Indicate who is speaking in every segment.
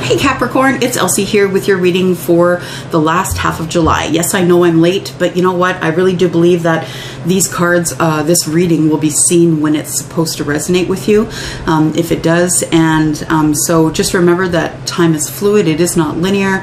Speaker 1: Hey Capricorn, it's Elsie here with your reading for the last half of July. Yes, I know I'm late, but you know what? I really do believe that these cards, this reading will be seen when it's supposed to resonate with you, if it does. And so just remember that time is fluid. It is not linear,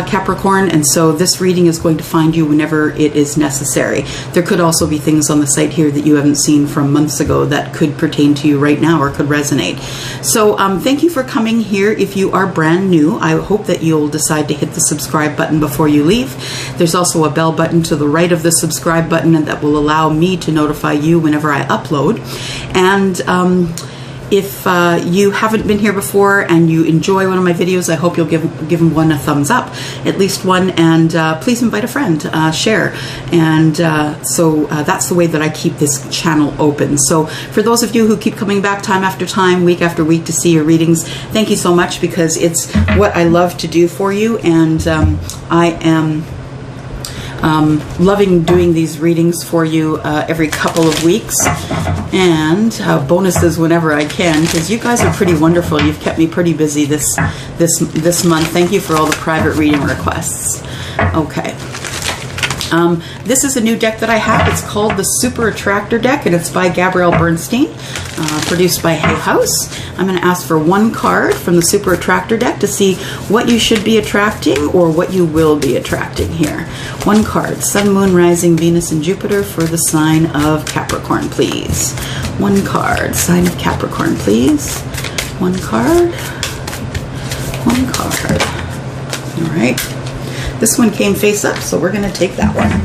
Speaker 1: Capricorn. And so this reading is going to find you whenever it is necessary. There could also be things on the site here that you haven't seen from months ago that could pertain to you right now or could resonate. So thank you for coming here. If you are brand new, I hope that you'll decide to hit the subscribe button before you leave. There's also a bell button to the right of the subscribe button, and that will allow me to notify you whenever I upload. And if you haven't been here before and you enjoy one of my videos, I hope you'll give one a thumbs up, at least one, and please invite a friend, share. And so that's the way that I keep this channel open. So for those of you who keep coming back time after time, week after week to see your readings, thank you so much, because it's what I love to do for you. And I am loving doing these readings for you every couple of weeks, and bonuses whenever I can, because you guys are pretty wonderful. You've kept me pretty busy this month. Thank you for all the private reading requests. Okay. This is a new deck that I have. It's called the Super Attractor deck, and it's by Gabrielle Bernstein, produced by Hay House. I'm going to ask for one card from the Super Attractor deck to see what you should be attracting or what you will be attracting here. One card, Sun, Moon, Rising, Venus, and Jupiter for the sign of Capricorn, please. One card, sign of Capricorn, please. One card. One card. All right. This one came face up, so we're going to take that one.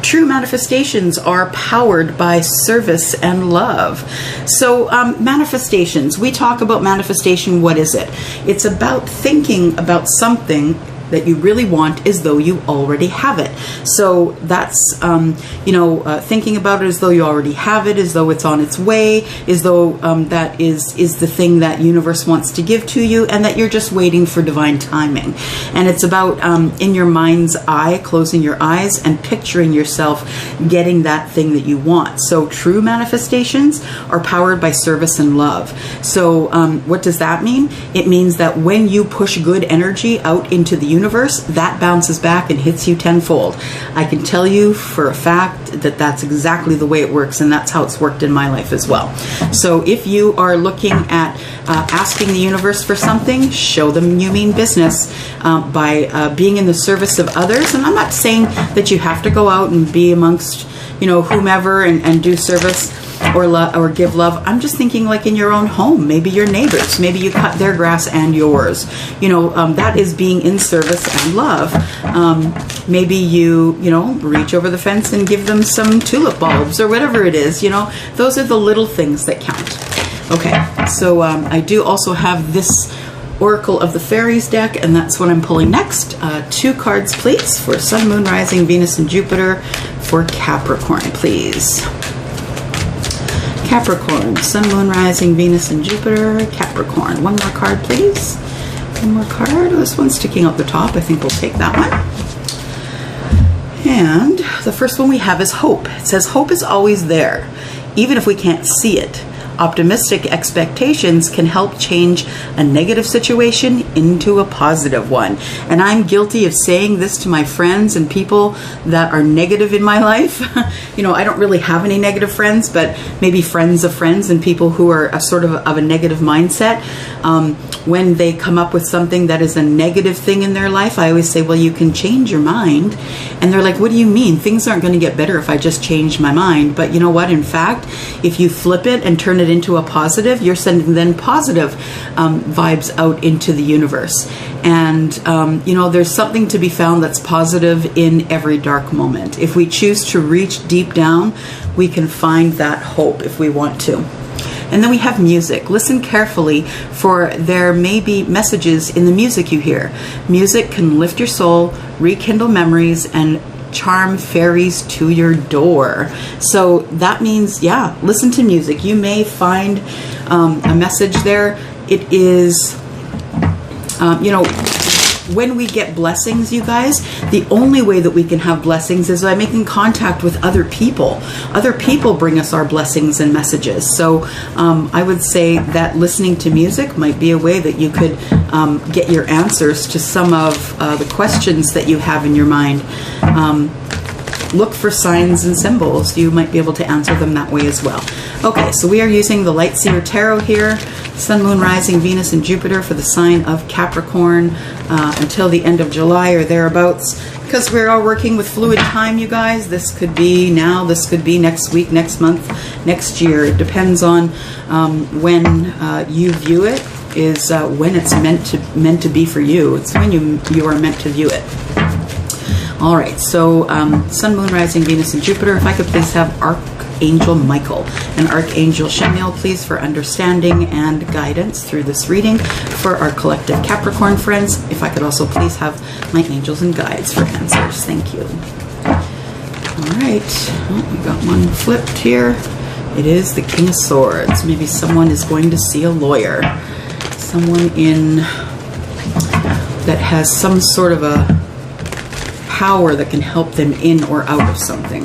Speaker 1: True manifestations are powered by service and love. So manifestations, we talk about manifestation. What is it? It's about thinking about something that you really want as though you already have it. So that's, thinking about it as though you already have it, as though it's on its way, as though that is the thing that universe wants to give to you, and that you're just waiting for divine timing. And it's about in your mind's eye, closing your eyes and picturing yourself getting that thing that you want. So true manifestations are powered by service and love. So what does that mean? It means that when you push good energy out into the universe, that bounces back and hits you tenfold. I can tell you for a fact that that's exactly the way it works, and that's how it's worked in my life as well. So if you are looking at asking the universe for something, show them you mean business by being in the service of others. And I'm not saying that you have to go out and be amongst whomever and do service or give love. I'm just thinking like in your own home, maybe your neighbors, maybe you cut their grass and yours. That is being in service and love. Maybe you reach over the fence and give them some tulip bulbs or whatever it is. Those are the little things that count. Okay, so I do also have this Oracle of the Fairies deck, and that's what I'm pulling next. Two cards, please, for Sun, Moon, Rising, Venus, and Jupiter for Capricorn, please. Capricorn, Sun, Moon, Rising, Venus, and Jupiter, Capricorn. One more card, please. One more card. This one's sticking out the top. I think we'll take that one. And the first one we have is hope. It says, hope is always there, even if we can't see it. Optimistic expectations can help change a negative situation into a positive one. And I'm guilty of saying this to my friends and people that are negative in my life. I don't really have any negative friends, but maybe friends of friends and people who are a sort of a negative mindset. When they come up with something that is a negative thing in their life, I always say, well, you can change your mind. And they're like, what do you mean? Things aren't going to get better if I just change my mind. But you know what? In fact, if you flip it and turn it into a positive, you're sending then positive vibes out into the universe. And, there's something to be found that's positive in every dark moment. If we choose to reach deep down, we can find that hope if we want to. And then we have music. Listen carefully, for there may be messages in the music you hear. Music can lift your soul, rekindle memories, and charm fairies to your door. So that means, listen to music. You may find a message there. It is, when we get blessings, you guys, the only way that we can have blessings is by making contact with other people. Other people bring us our blessings and messages. So I would say that listening to music might be a way that you could get your answers to some of the questions that you have in your mind. Look for signs and symbols. You might be able to answer them that way as well. Okay, so we are using the Light Seer Tarot here. Sun, Moon, Rising, Venus, and Jupiter for the sign of Capricorn until the end of July or thereabouts. Because we're all working with fluid time, you guys. This could be now, this could be next week, next month, next year. It depends on when you view it, is when it's meant to be for you. It's when you are meant to view it. All right, so Sun, Moon, Rising, Venus, and Jupiter. If I could please have Archangel Michael and Archangel Shemiel, please, for understanding and guidance through this reading for our collective Capricorn friends. If I could also please have my angels and guides for answers. Thank you. All right, well, we got one flipped here. It is the King of Swords. Maybe someone is going to see a lawyer. Someone that has some sort of a power that can help them in or out of something.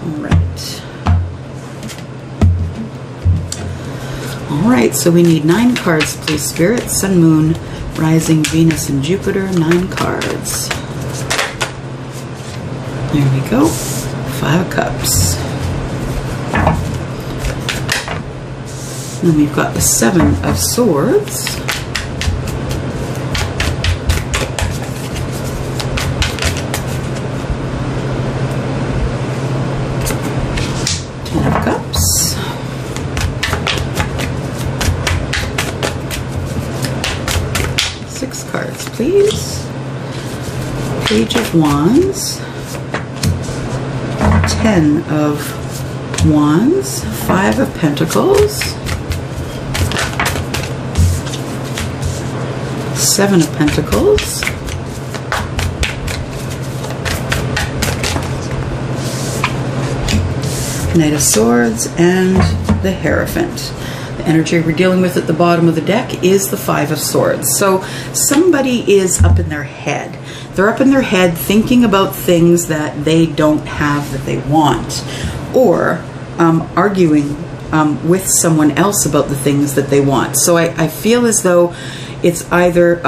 Speaker 1: All right. All right, so we need 9 cards, please, Spirit. Sun, Moon, Rising, Venus, and Jupiter. 9 cards. There we go. 5 of Cups. Then we've got the 7 of Swords. 10 of Cups. 6 cards, please. Page of Wands. 10 of Wands. 5 of Pentacles. 7 of Pentacles. Knight of Swords, and the Hierophant. The energy we're dealing with at the bottom of the deck is the 5 of Swords. So somebody is up in their head. They're up in their head thinking about things that they don't have that they want, or arguing with someone else about the things that they want. So I feel as though it's either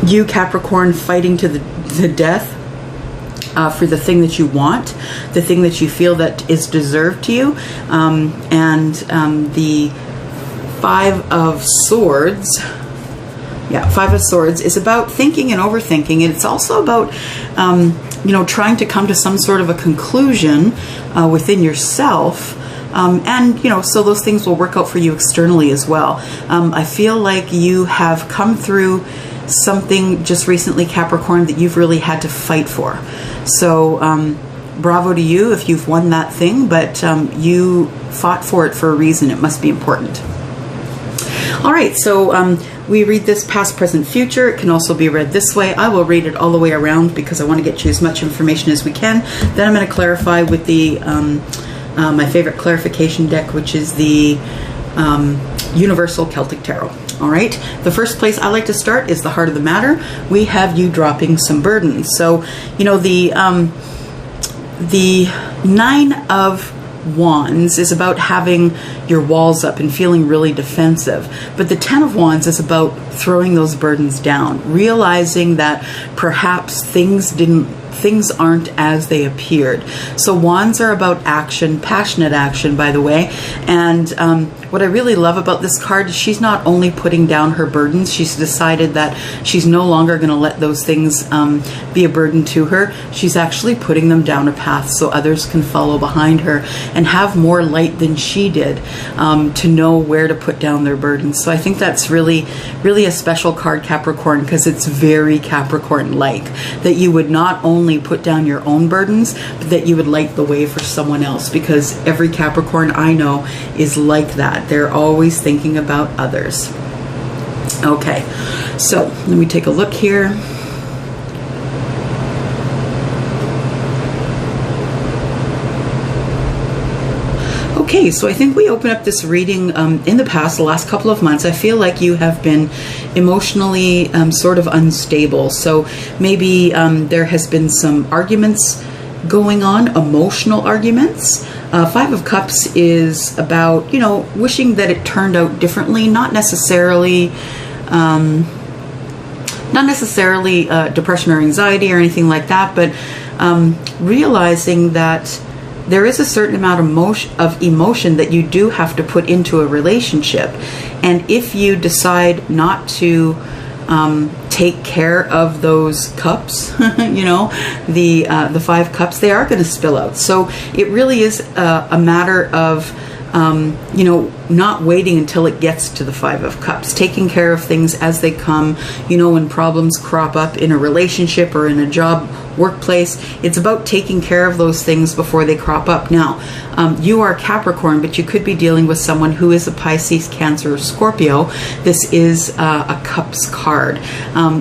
Speaker 1: you, Capricorn, fighting to the death for the thing that you want, the thing that you feel that is deserved to you, and the 5 of Swords. Yeah, 5 of Swords is about thinking and overthinking, and it's also about you know, trying to come to some sort of a conclusion within yourself. And, you know, so those things will work out for you externally as well. I feel like you have come through something just recently, Capricorn, that you've really had to fight for. So bravo to you if you've won that thing, but you fought for it for a reason. It must be important. All right, so we read this past, present, future. It can also be read this way. I will read it all the way around because I want to get you as much information as we can. Then I'm going to clarify with the my favorite clarification deck, which is the Universal Celtic Tarot. All right, the first place I like to start is the heart of the matter. We have you dropping some burdens. So, you know, the 9 of Wands is about having your walls up and feeling really defensive, but the 10 of Wands is about throwing those burdens down, realizing that perhaps things aren't as they appeared. So Wands are about action, passionate action, by the way. And what I really love about this card is she's not only putting down her burdens, she's decided that she's no longer going to let those things be a burden to her. She's actually putting them down a path so others can follow behind her and have more light than she did to know where to put down their burdens. So I think that's really, really a special card, Capricorn, because it's very Capricorn-like, that you would not only put down your own burdens, but that you would light the way for someone else, because every Capricorn I know is like that. They're always thinking about others. Okay, so let me take a look here. Okay, Okay, so I think we open up this reading in the past, the last couple of months. I feel like you have been emotionally sort of unstable. So maybe there has been some arguments going on, emotional arguments. Five of Cups is about, you know, wishing that it turned out differently, not necessarily depression or anxiety or anything like that, but realizing that there is a certain amount of emotion that you do have to put into a relationship. And if you decide not to take care of those cups, you know, the Five Cups, they are going to spill out. So it really is a matter of you know, not waiting until it gets to the Five of Cups, taking care of things as they come. You know, when problems crop up in a relationship or in a job, workplace, it's about taking care of those things before they crop up. Now, you are Capricorn, but you could be dealing with someone who is a Pisces, Cancer, or Scorpio. This is a Cups card.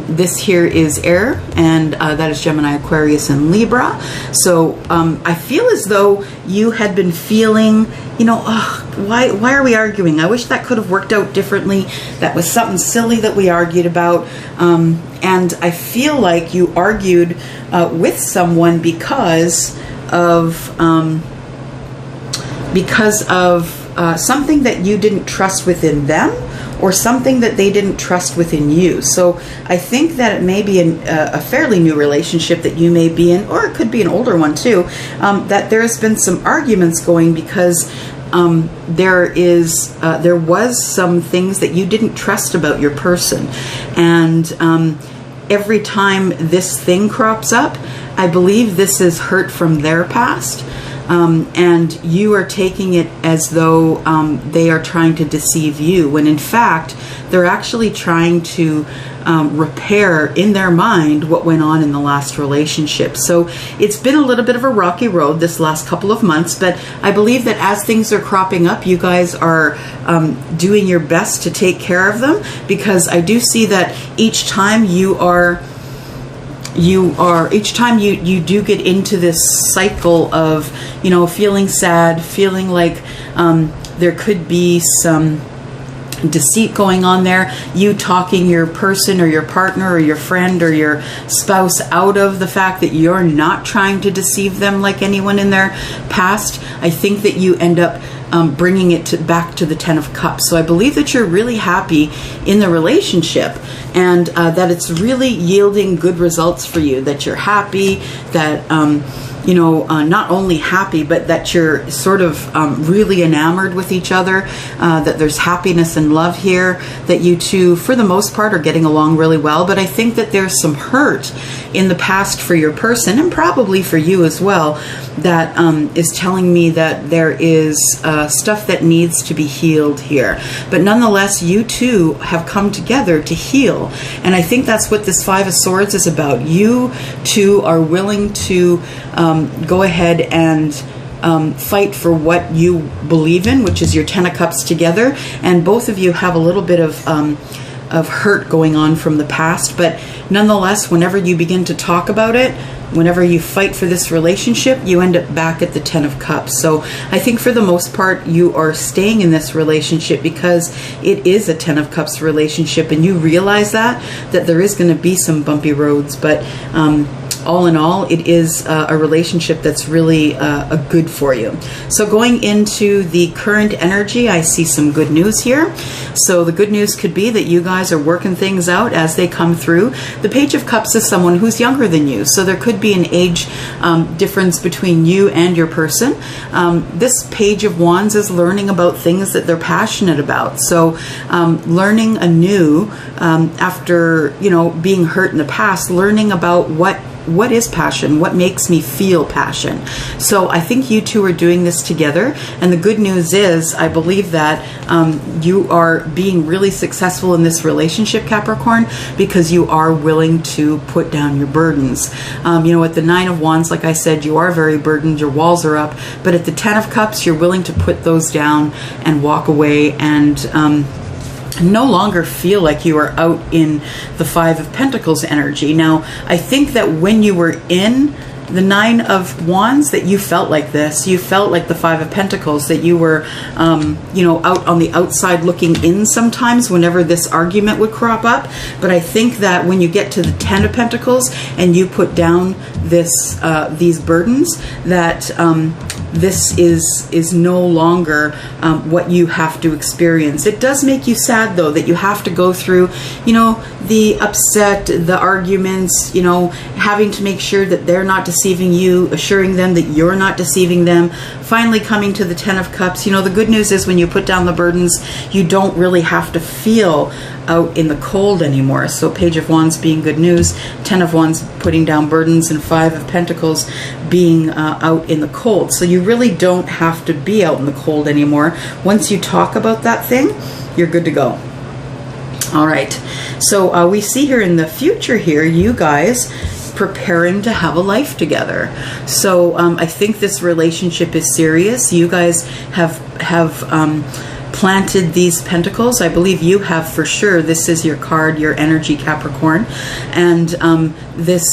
Speaker 1: This here is air, and that is Gemini, Aquarius, and Libra. So I feel as though you had been feeling, you know, why are we arguing? I wish that could have worked out differently. That was something silly that we argued about. And I feel like you argued with someone because of something that you didn't trust within them, or something that they didn't trust within you. So I think that it may be a fairly new relationship that you may be in, or it could be an older one too, that there's been some arguments going because there was some things that you didn't trust about your person. And every time this thing crops up, I believe this is hurt from their past. And you are taking it as though they are trying to deceive you, when in fact they're actually trying to repair in their mind what went on in the last relationship. So it's been a little bit of a rocky road this last couple of months, but I believe that as things are cropping up, you guys are doing your best to take care of them, because I do see that each time you do get into this cycle of, you know, feeling sad, feeling like there could be some deceit going on there, you talking your person or your partner or your friend or your spouse out of the fact that you're not trying to deceive them like anyone in their past. I think that you end up bringing it back to the Ten of Cups. So I believe that you're really happy in the relationship, and that it's really yielding good results for you, that you're happy, that you know, not only happy, but that you're sort of really enamored with each other, that there's happiness and love here, that you two, for the most part, are getting along really well. But I think that there's some hurt in the past for your person, and probably for you as well, that is telling me that there is stuff that needs to be healed here. But nonetheless, you two have come together to heal. And I think that's what this Five of Swords is about. You two are willing to go ahead and fight for what you believe in, which is your Ten of Cups together. And both of you have a little bit of hurt going on from the past. But nonetheless, whenever you begin to talk about it, whenever you fight for this relationship, you end up back at the Ten of Cups. So I think for the most part, you are staying in this relationship because it is a Ten of Cups relationship, and you realize that there is going to be some bumpy roads, but all in all, it is a relationship that's really good for you. So going into the current energy, I see some good news here. So the good news could be that you guys are working things out as they come through. The Page of Cups is someone who's younger than you, so there could be an age difference between you and your person. This Page of Wands is learning about things that they're passionate about. So learning anew after, you know, being hurt in the past, learning about what is passion, what makes me feel passion. So I think you two are doing this together, and the good news is I believe that you are being really successful in this relationship, Capricorn, because you are willing to put down your burdens. You know, at the Nine of Wands, like I said, you are very burdened, your walls are up, but at the Ten of Cups, you're willing to put those down and walk away and no longer feel like you are out in the Five of Pentacles energy. Now, I think that when you were in the Nine of Wands, that you felt like this. You felt like the Five of Pentacles, that you were, you know, out on the outside looking in sometimes whenever this argument would crop up. But I think that when you get to the Ten of Pentacles and you put down this, these burdens, that this is no longer what you have to experience. It does make you sad, though, that you have to go through, you know, the upset, the arguments, you know, having to make sure that they're not deceiving you, assuring them that you're not deceiving them, finally coming to the Ten of Cups. You know, the good news is when you put down the burdens, you don't really have to feel out in the cold anymore. So Page of Wands being good news, Ten of Wands putting down burdens, and Five of Pentacles being out in the cold. So you really don't have to be out in the cold anymore. Once you talk about that thing, you're good to go. All right, so we see here in the future here, you guys preparing to have a life together. So I think this relationship is serious. You guys have planted these pentacles. I believe you have for sure. This is your card, your energy, Capricorn. And this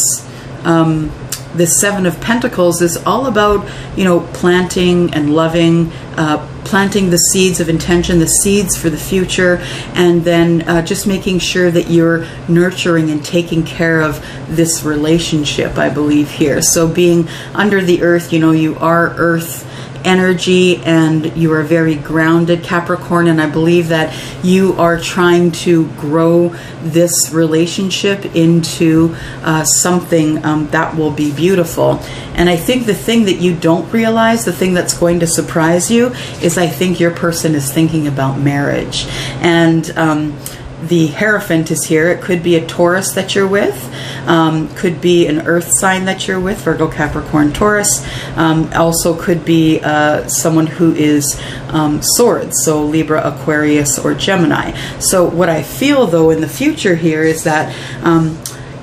Speaker 1: Seven of Pentacles is all about, you know, planting and loving, planting the seeds of intention, the seeds for the future, and then just making sure that you're nurturing and taking care of this relationship, I believe here. So being under the earth, you know, you are earth energy and you are very grounded, Capricorn, and I believe that you are trying to grow this relationship into something that will be beautiful. And I think the thing that you don't realize, the thing that's going to surprise you, is I think your person is thinking about marriage. And the Hierophant is here. It could be a Taurus that you're with, could be an earth sign that you're with, Virgo, Capricorn, Taurus. Also could be someone who is swords, so Libra, Aquarius, or Gemini. So what I feel, though, in the future here is that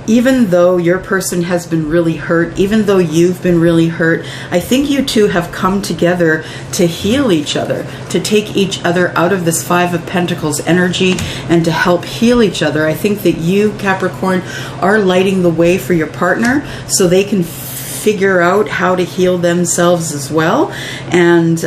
Speaker 1: even though your person has been really hurt, even though you've been really hurt, I think you two have come together to heal each other, to take each other out of this Five of Pentacles energy and to help heal each other. I think that you, Capricorn, are lighting the way for your partner so they can figure out how to heal themselves as well. And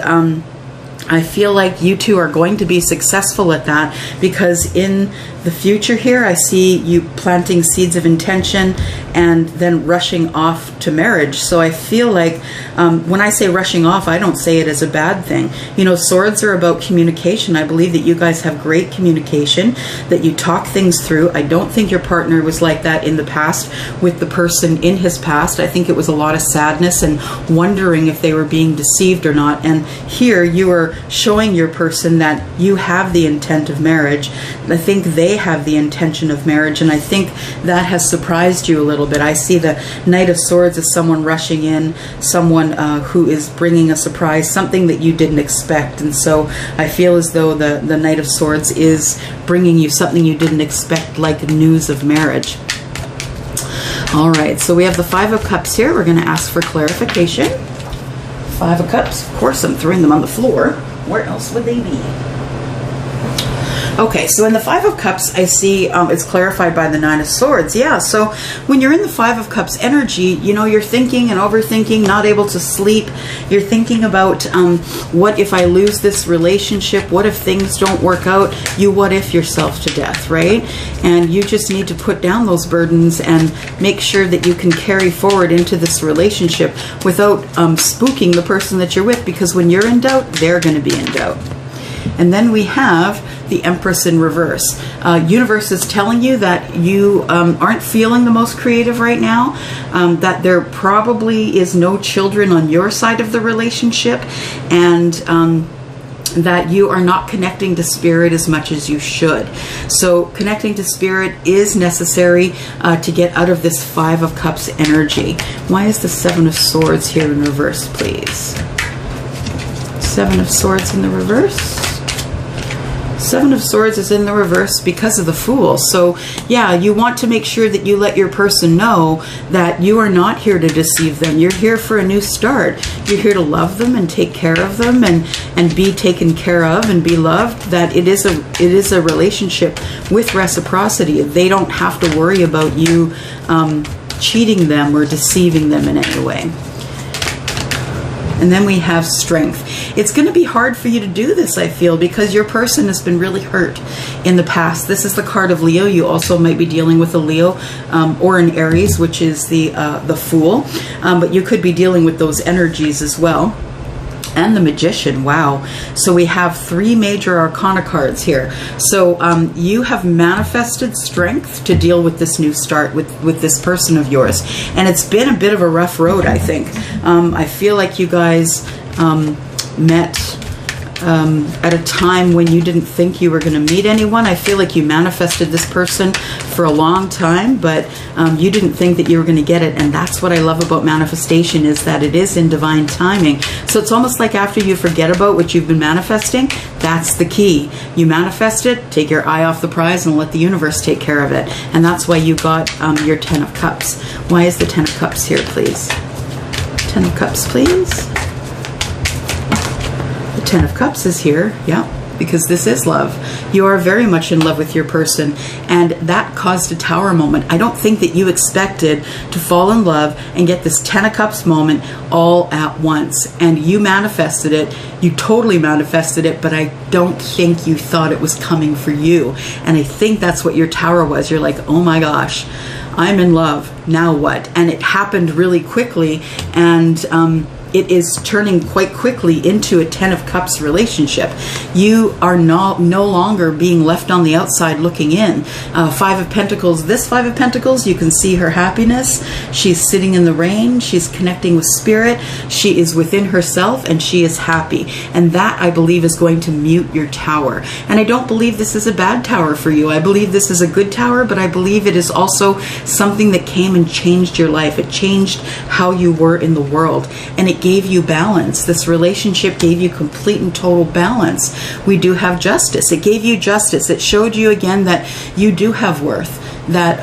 Speaker 1: I feel like you two are going to be successful at that, because in the future here, I see you planting seeds of intention and then rushing off to marriage. So I feel like when I say rushing off, I don't say it as a bad thing. You know, swords are about communication. I believe that you guys have great communication, that you talk things through. I don't think your partner was like that in the past with the person in his past. I think it was a lot of sadness and wondering if they were being deceived or not. And here you are showing your person that you have the intent of marriage. I think they have the intention of marriage, and I think that has surprised you a little bit. I see the Knight of Swords as someone rushing in, someone who is bringing a surprise, something that you didn't expect. And so I feel as though the Knight of Swords is bringing you something you didn't expect, like news of marriage. All right, so we have the Five of Cups here. We're going to ask for clarification. Five of Cups. Of course, I'm throwing them on the floor. Where else would they be? Okay, so in the Five of Cups, I see it's clarified by the Nine of Swords. Yeah, so when you're in the Five of Cups energy, you know, you're thinking and overthinking, not able to sleep. You're thinking about what if I lose this relationship? What if things don't work out? You what if yourself to death, right? And you just need to put down those burdens and make sure that you can carry forward into this relationship without spooking the person that you're with, because when you're in doubt, they're going to be in doubt. And then we have the Empress in reverse. Universe is telling you that you aren't feeling the most creative right now, that there probably is no children on your side of the relationship, and that you are not connecting to spirit as much as you should. So connecting to spirit is necessary to get out of this Five of Cups energy. Why is the Seven of Swords here in reverse, please? Seven of Swords in the reverse. Seven of Swords is in the reverse because of the Fool. So yeah, you want to make sure that you let your person know that you are not here to deceive them. You're here for a new start. You're here to love them and take care of them and be taken care of and be loved. That it is a relationship with reciprocity. They don't have to worry about you cheating them or deceiving them in any way. And then we have strength. It's going to be hard for you to do this, I feel, because your person has been really hurt in the past. This is the card of Leo. You also might be dealing with a Leo or an Aries, which is the Fool. But you could be dealing with those energies as well. And the Magician, wow. So we have 3 major arcana cards here. So you have manifested strength to deal with this new start with this person of yours. And it's been a bit of a rough road, I think. I feel like you guys met at a time when you didn't think you were going to meet anyone. I feel like you manifested this person for a long time, but you didn't think that you were going to get it. And that's what I love about manifestation, is that it is in divine timing. So it's almost like after you forget about what you've been manifesting, that's the key. You manifest it, take your eye off the prize and let the universe take care of it. And that's why you got your 10 of Cups. Why is the 10 of Cups here, please? 10 of Cups, please. 10 of Cups is here, yeah, because this is love. You are very much in love with your person, and that caused a Tower moment. I don't think that you expected to fall in love and get this 10 of Cups moment all at once, and you manifested it. You totally manifested it, but I don't think you thought it was coming for you. And I think that's what your Tower was. You're like, oh my gosh, I'm in love, now what? And it happened really quickly, and it is turning quite quickly into a 10 of Cups relationship. You are no longer being left on the outside looking in. 5 of Pentacles, this 5 of Pentacles, you can see her happiness. She's sitting in the rain. She's connecting with spirit. She is within herself and she is happy. And that, I believe, is going to mute your Tower. And I don't believe this is a bad Tower for you. I believe this is a good Tower, but I believe it is also something that came and changed your life. It changed how you were in the world. And it gave you balance. This relationship gave you complete and total balance. We do have Justice. It gave you justice. It showed you again that you do have worth, that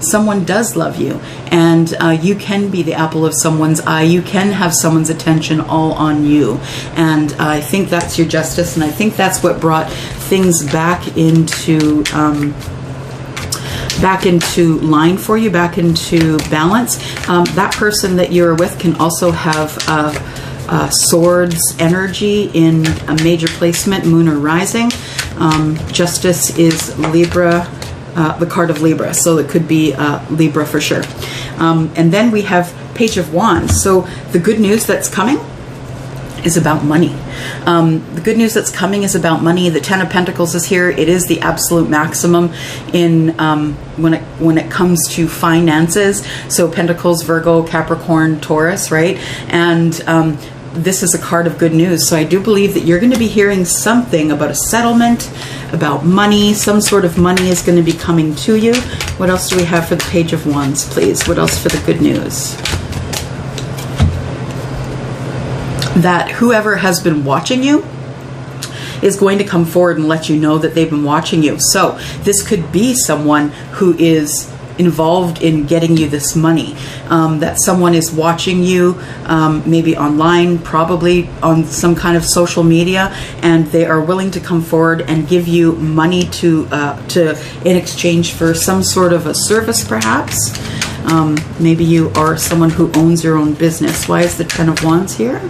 Speaker 1: someone does love you, and you can be the apple of someone's eye. You can have someone's attention all on you. And I think that's your Justice, and I think that's what brought things back into line for you, back into balance. That person that you're with can also have Swords energy in a major placement, Moon or Rising. Justice is Libra, the card of Libra, so it could be Libra for sure. And then we have Page of Wands. So the good news that's coming is about money. The good news that's coming is about money. The 10 of Pentacles is here. It is the absolute maximum in when it comes to finances. So Pentacles, Virgo, Capricorn, Taurus, right? And this is a card of good news. So I do believe that you're going to be hearing something about a settlement, about money. Some sort of money is going to be coming to you. What else do we have for the Page of Wands, please? What else for the good news? That whoever has been watching you is going to come forward and let you know that they've been watching you. So this could be someone who is involved in getting you this money, that someone is watching you, maybe online, probably on some kind of social media, and they are willing to come forward and give you money to in exchange for some sort of a service, perhaps. Maybe you are someone who owns your own business. Why is the 10 of Wands here?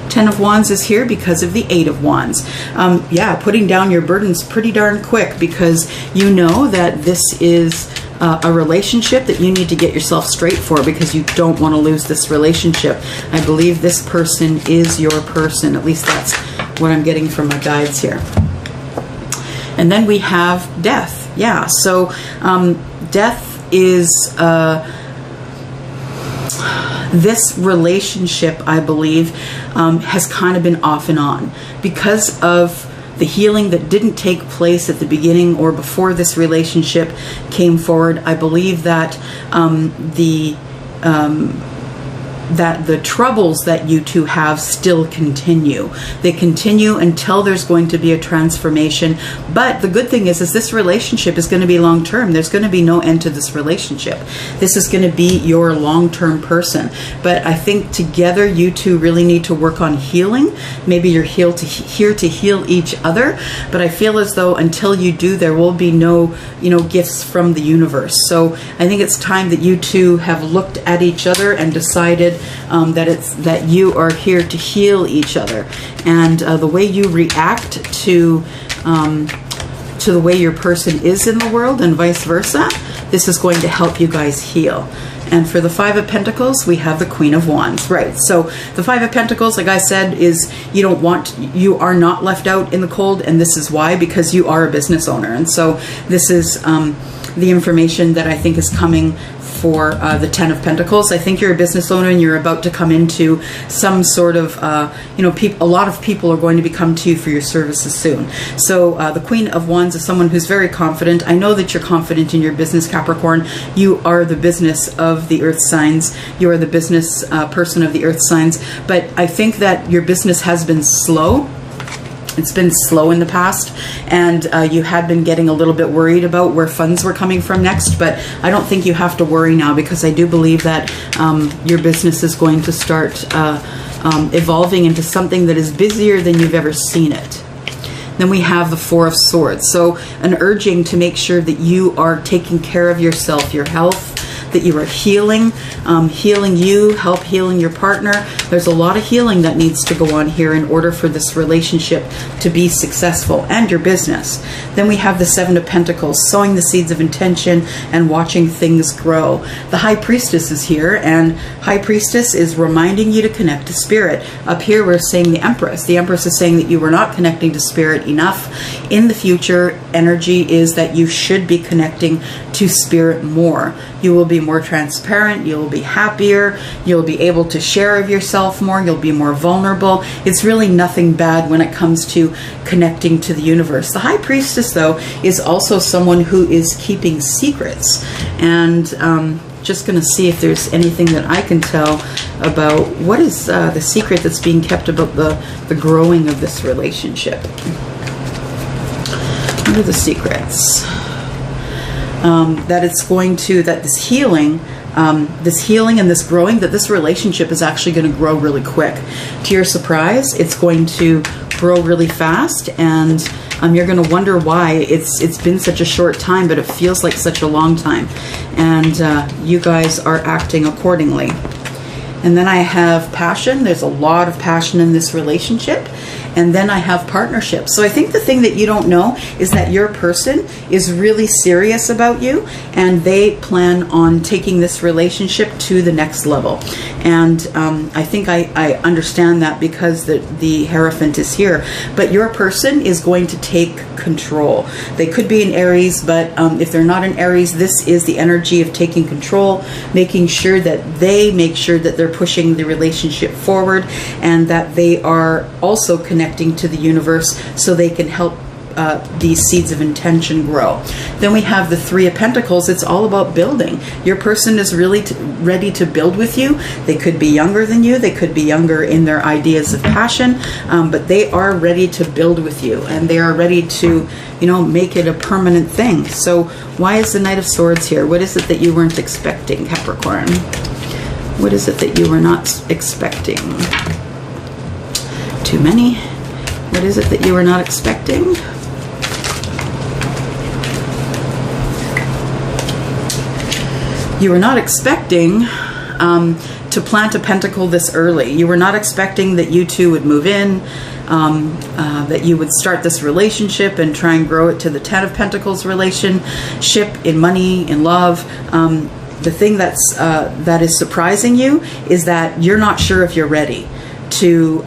Speaker 1: 10 of Wands is here because of the 8 of Wands. Yeah, putting down your burdens pretty darn quick, because you know that this is a relationship that you need to get yourself straight for, because you don't want to lose this relationship. I believe this person is your person. At least that's what I'm getting from my guides here. And then we have Death. Yeah, so Death is this relationship, I believe, has kind of been off and on because of the healing that didn't take place at the beginning or before this relationship came forward. I believe that that the troubles that you two have still continue. They continue until there's going to be a transformation. But the good thing is this relationship is going to be long-term. There's going to be no end to this relationship. This is going to be your long-term person. But I think together you two really need to work on healing. Maybe you're here to heal each other. But I feel as though until you do, there will be no, gifts from the universe. So I think it's time that you two have looked at each other and decided that you are here to heal each other. And the way you react to the way your person is in the world and vice versa, this is going to help you guys heal. And for the Five of Pentacles, we have the Queen of Wands. Right. So the Five of Pentacles, like I said, is you are not left out in the cold. And this is why, because you are a business owner. And so this is the information that I think is coming for the Ten of Pentacles. I think you're a business owner and you're about to come into some sort of, a lot of people are going to be coming to you for your services soon. So the Queen of Wands is someone who's very confident. I know that you're confident in your business, Capricorn. You are the business of the earth signs. You are the business person of the earth signs. But I think that your business has been slow. It's been slow in the past, and you had been getting a little bit worried about where funds were coming from next, but I don't think you have to worry now, because I do believe that your business is going to start evolving into something that is busier than you've ever seen it. Then we have the Four of Swords. So an urging to make sure that you are taking care of yourself, your health, that you are healing you, help healing your partner. There's a lot of healing that needs to go on here in order for this relationship to be successful, and your business. Then we have the Seven of Pentacles, sowing the seeds of intention and watching things grow. The High Priestess is here, and High Priestess is reminding you to connect to Spirit. Up here we're saying the Empress. The Empress is saying that you were not connecting to Spirit enough. In the future, energy is that you should be connecting to Spirit more. You will be more transparent, you'll be happier, you'll be able to share of yourself more, you'll be more vulnerable. It's really nothing bad when it comes to connecting to the universe. The High Priestess, though, is also someone who is keeping secrets. And just going to see if there's anything that I can tell about what is the secret that's being kept about the growing of this relationship. What are the secrets? That it's going to, that this healing and this growing, that this relationship is actually going to grow really quick. To your surprise, it's going to grow really fast, and you're going to wonder why it's been such a short time, but it feels like such a long time. And you guys are acting accordingly. And then I have passion. There's a lot of passion in this relationship. And then I have partnership. So I think the thing that you don't know is that your person is really serious about you, and they plan on taking this relationship to the next level. And I think I understand that because the Hierophant is here. But your person is going to take control. They could be in Aries, but if they're not in Aries, this is the energy of taking control, making sure that they make sure that they're pushing the relationship forward, and that they are also connecting to the universe so they can help these seeds of intention grow. Then we have the Three of Pentacles. It's all about building. Your person is really ready to build with you. They could be younger than you. They could be younger in their ideas of passion, but they are ready to build with you, and they are ready to, make it a permanent thing. So why is the Knight of Swords here? What is it that you weren't expecting, Capricorn? What is it that you were not expecting? Too many. What is it that you were not expecting? You were not expecting to plant a pentacle this early. You were not expecting that you two would move in, that you would start this relationship and try and grow it to the Ten of Pentacles relationship in money, in love. The thing that is surprising you is that you're not sure if you're ready to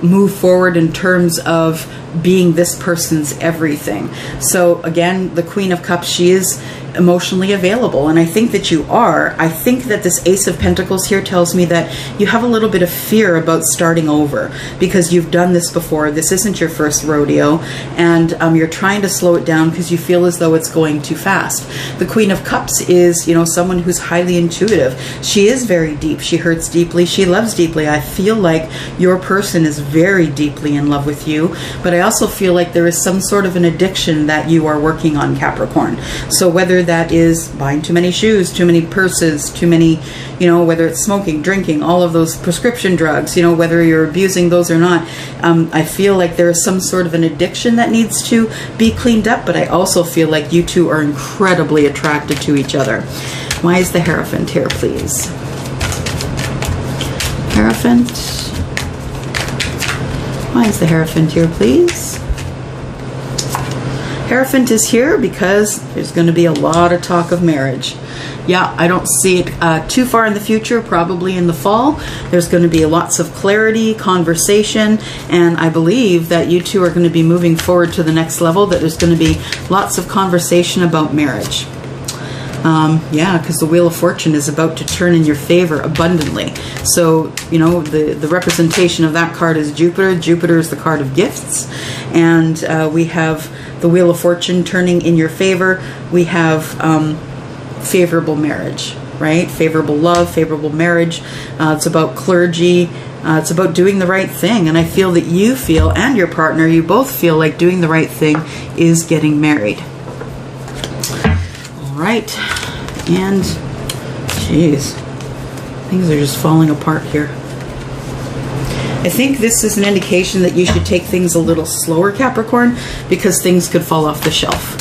Speaker 1: move forward in terms of being this person's everything. So again, the Queen of Cups, she is emotionally available, and I think that you are. I think that this Ace of Pentacles here tells me that you have a little bit of fear about starting over because you've done this before. This isn't your first rodeo, and you're trying to slow it down because you feel as though it's going too fast. The Queen of Cups is, you know, someone who's highly intuitive. She is very deep. She hurts deeply. She loves deeply. I feel like your person is very deeply in love with you, but I also feel like there is some sort of an addiction that you are working on, Capricorn. So whether that is buying too many shoes, too many purses, too many, you know, whether it's smoking, drinking, all of those prescription drugs, you know, whether you're abusing those or not, I feel like there is some sort of an addiction that needs to be cleaned up, but I also feel like you two are incredibly attracted to each other. Why is the Hierophant here, please? Hierophant. Why is the Hierophant here, please? Hierophant is here because there's going to be a lot of talk of marriage. Yeah, I don't see it too far in the future, probably in the fall. There's going to be lots of clarity, conversation, and I believe that you two are going to be moving forward to the next level, that there's going to be lots of conversation about marriage. Yeah, because the Wheel of Fortune is about to turn in your favor abundantly. So, you know, the representation of that card is Jupiter. Jupiter is the card of gifts. And we have the Wheel of Fortune turning in your favor. We have favorable marriage, right? Favorable love, favorable marriage. It's about clergy. It's about doing the right thing. And I feel that you feel, and your partner, you both feel like doing the right thing is getting married. Right, and geez, things are just falling apart here. I think this is an indication that you should take things a little slower, Capricorn, because things could fall off the shelf,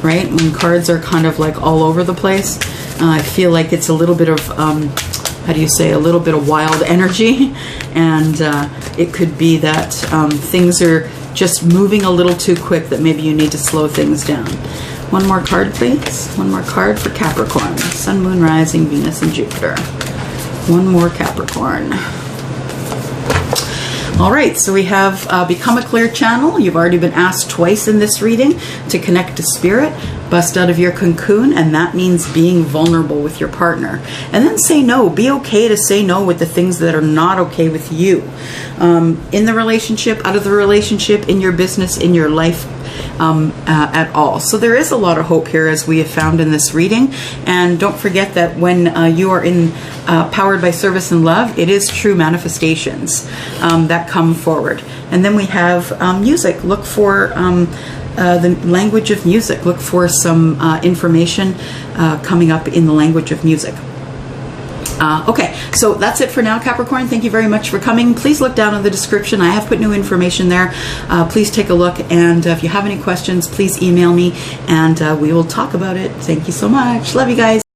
Speaker 1: right? When cards are kind of like all over the place, I feel like it's a little bit of, how do you say, a little bit of wild energy, and it could be that things are just moving a little too quick, that maybe you need to slow things down. One more card, please. One more card for Capricorn. Sun, Moon, Rising, Venus, and Jupiter. One more Capricorn. All right, so we have become a clear channel. You've already been asked twice in this reading to connect to spirit, bust out of your cocoon, and that means being vulnerable with your partner. And then say no. Be okay to say no with the things that are not okay with you. In the relationship, out of the relationship, in your business, in your life, at all. So there is a lot of hope here, as we have found in this reading. And don't forget that when you are in powered by service and love, it is true manifestations that come forward. And then we have music. Look for the language of music. Look for some information coming up in the language of music. Okay, so that's it for now, Capricorn. Thank you very much for coming. Please look down in the description. I have put new information there. Please take a look, and if you have any questions, please email me, and we will talk about it. Thank you so much. Love you guys.